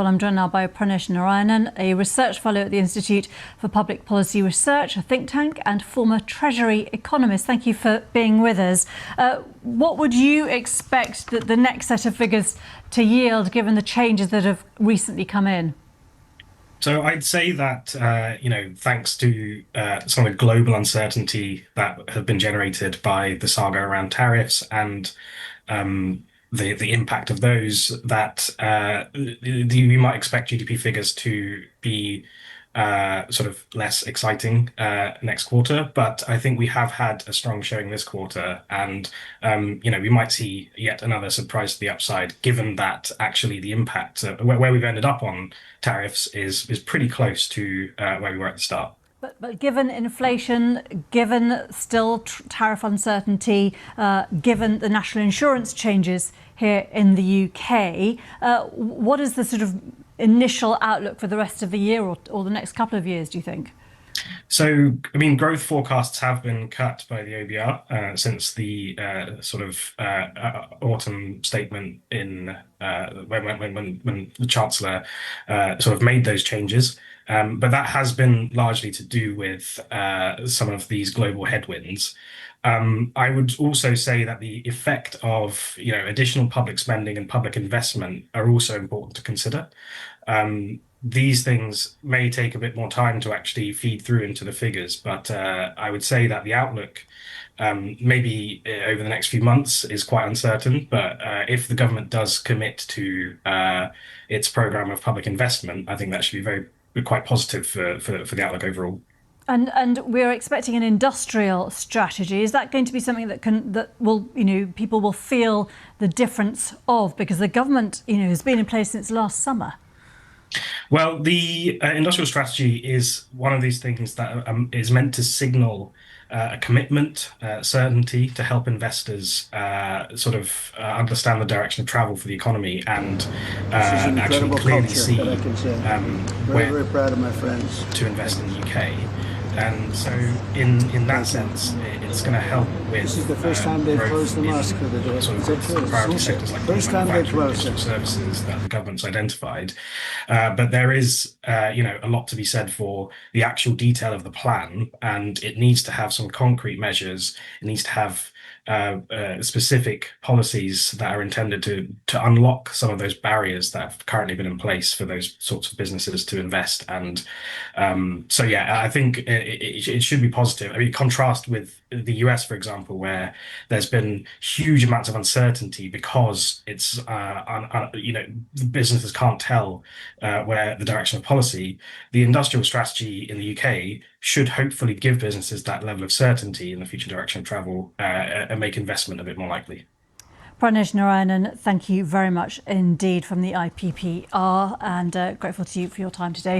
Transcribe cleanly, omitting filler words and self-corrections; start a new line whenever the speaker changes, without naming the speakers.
Well, I'm joined now by Pranesh Narayanan, a research fellow at the Institute for Public Policy Research, a think tank, and former Treasury economist. Thank you for being with us. What would you expect that the next set of figures to yield, given the changes that have recently come in?
So I'd say that, thanks to some of the global uncertainty that have been generated by the saga around tariffs and the impact of those, that we might expect GDP figures to be sort of less exciting next quarter. But I think we have had a strong showing this quarter, and we might see yet another surprise to the upside, given that actually the impact where we've ended up on tariffs is pretty close to where we were at the start.
But given inflation, given still tariff uncertainty, given the national insurance changes here in the UK, what is the sort of initial outlook for the rest of the year or the next couple of years, do you think?
So, I mean, growth forecasts have been cut by the OBR since the autumn statement in when the Chancellor sort of made those changes. But that has been largely to do with some of these global headwinds. I would also say that the effect of additional public spending and public investment are also important to consider. These things may take a bit more time to actually feed through into the figures, but I would say that the outlook maybe over the next few months is quite uncertain. But if the government does commit to its program of public investment, I think that should be quite positive for the outlook overall.
And we're expecting an industrial strategy. Is that going to be something that will people will feel the difference of, because the government has been in place since last summer?
Well, the industrial strategy is one of these things that is meant to signal a commitment, certainty, to help investors understand the direction of travel for the economy and actually clearly see
very proud of my friends
to invest in the UK. And so, in that sense, it's going to help with
this is the first time they've closed the mosque for the day.
Sort of priority sectors like manufacturing services that the government's identified. But there is, a lot to be said for the actual detail of the plan, and it needs to have some concrete measures. It needs to have specific policies that are intended to unlock some of those barriers that have currently been in place for those sorts of businesses to invest. And I think it should be positive. I mean, contrast with the US, for example, where there's been huge amounts of uncertainty because it's businesses can't tell where the direction of policy. The industrial strategy in the UK should hopefully give businesses that level of certainty in the future direction of travel and make investment a bit more likely.
Pranesh Narayanan, thank you very much indeed from the IPPR, and grateful to you for your time today.